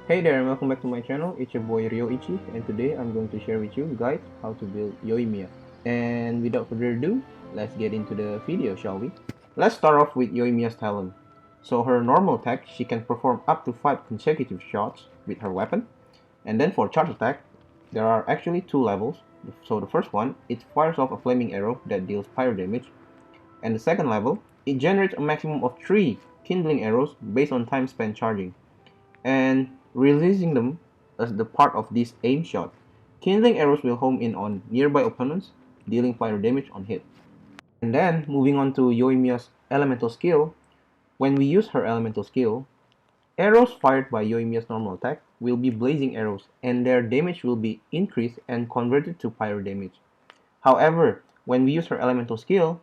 Hey there and welcome back to my channel. It's your boy Ryoichi, and today I'm going to share with you guys how to build Yoimiya. And without further ado, let's get into the video, shall we? Let's start off with Yoimiya's talent. So her normal attack, she can perform up to 5 consecutive shots with her weapon. And then for charge attack, there are actually 2 levels. So the first one, it fires off a flaming arrow that deals pyro damage. And the second level, it generates a maximum of 3 kindling arrows based on time spent charging, and releasing them as the part of this aim shot. Kindling arrows will home in on nearby opponents, dealing fire damage on hit. And then, moving on to Yoimiya's elemental skill, when we use her elemental skill, arrows fired by Yoimiya's normal attack will be blazing arrows, and their damage will be increased and converted to pyro damage. However, when we use her elemental skill,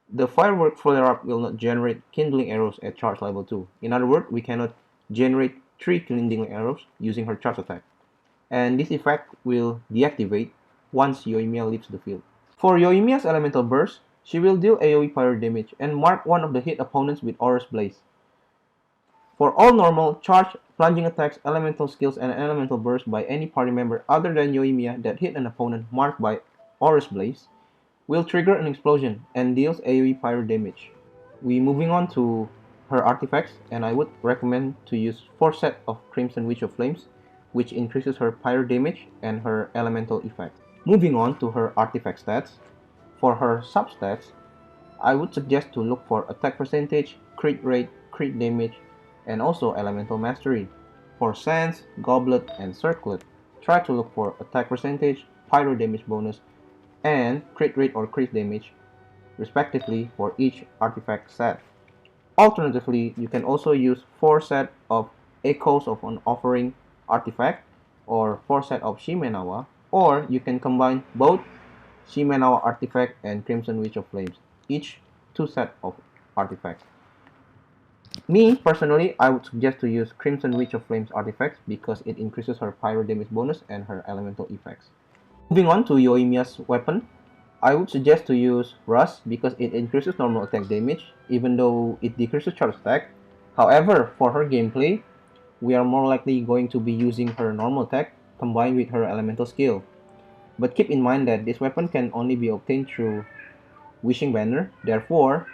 the firework flare-up will not generate kindling arrows at charge level 2. In other words, we cannot generate 3 kindling arrows using her charge attack, and this effect will deactivate once Yoimiya leaves the field. For Yoimiya's elemental burst, she will deal AoE pyro damage and mark one of the hit opponents with Aura's Blaze. For all normal, charge, plunging attacks, elemental skills, and elemental burst by any party member other than Yoimiya that hit an opponent marked by Aura's Blaze will trigger an explosion and deals AoE pyro damage. We moving on to her artifacts, and I would recommend to use 4 sets of Crimson Witch of Flames, which increases her pyro damage and her elemental effects. Moving on to her artifact stats. For her substats, I would suggest to look for attack percentage, crit rate, crit damage, and also elemental mastery. For sands, goblet, and circlet, try to look for attack percentage, pyro damage bonus, and crit rate or crit damage, respectively, for each artifact set. Alternatively, you can also use 4 sets of Echoes of an Offering artifact or 4 sets of Shimenawa, or you can combine both Shimenawa artifact and Crimson Witch of Flames, each 2 sets of artifacts. Me, personally, I would suggest to use Crimson Witch of Flames artifacts because it increases her pyro damage bonus and her elemental effects. Moving on to Yoimiya's weapon, I would suggest to use Rust because it increases normal attack damage even though it decreases charge attack. However, for her gameplay, we are more likely going to be using her normal attack combined with her elemental skill. But keep in mind that this weapon can only be obtained through Wishing Banner. Therefore,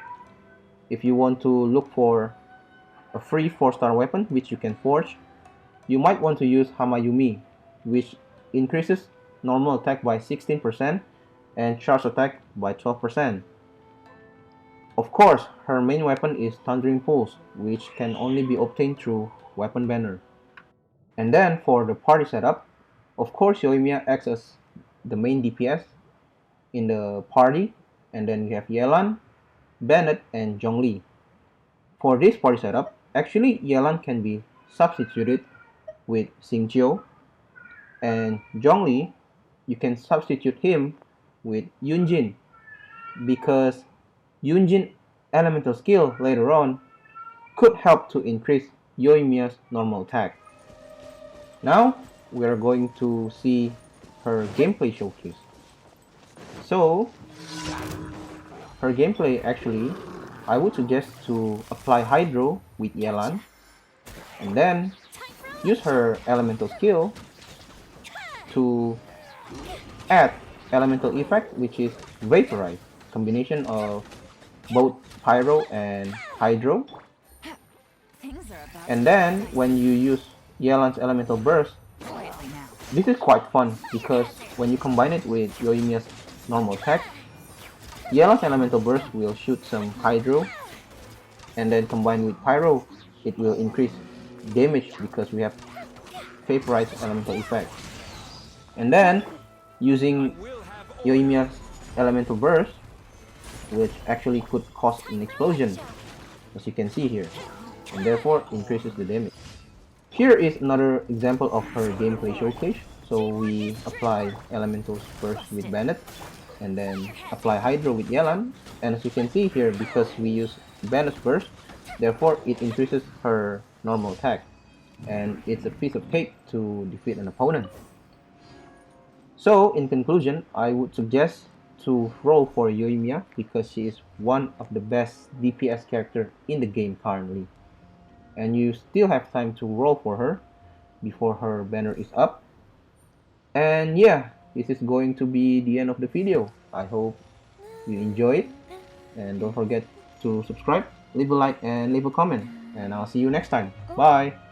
if you want to look for a free 4-star weapon which you can forge, you might want to use Hamayumi, which increases normal attack by 16% and charge attack by 12%. Of course, her main weapon is Thundering Pulse, which can only be obtained through Weapon Banner. And then for the party setup, of course Yoimiya acts as the main DPS in the party, and then we have Yelan, Bennett, and Zhongli. For this party setup, actually Yelan can be substituted with Xingqiu, and Zhongli, you can substitute him with Yunjin because Yunjin elemental skill later on could help to increase Yoimiya's normal attack. Now we are going to see her gameplay showcase. So her gameplay, actually, I would suggest to apply Hydro with Yelan and then use her elemental skill to add elemental effect, which is Vaporize, combination of both Pyro and Hydro. And then when you use Yelan's elemental burst, this is quite fun because when you combine it with Yoimiya's normal attack, Yelan's elemental burst will shoot some Hydro, and then combined with Pyro, it will increase damage because we have Vaporize elemental effect. And then using Yoimiya's elemental burst, which actually could cause an explosion, as you can see here, and therefore increases the damage. Here is another example of her gameplay showcase. So we apply elementals first with Bennett, and then apply Hydro with Yelan, and as you can see here, because we use Bennett's burst, therefore it increases her normal attack, and it's a piece of cake to defeat an opponent. So, in conclusion, I would suggest to roll for Yoimiya because she is one of the best DPS character in the game currently. And you still have time to roll for her before her banner is up. And yeah, this is going to be the end of the video. I hope you enjoy it, and don't forget to subscribe, leave a like, and leave a comment, and I'll see you next time. Bye.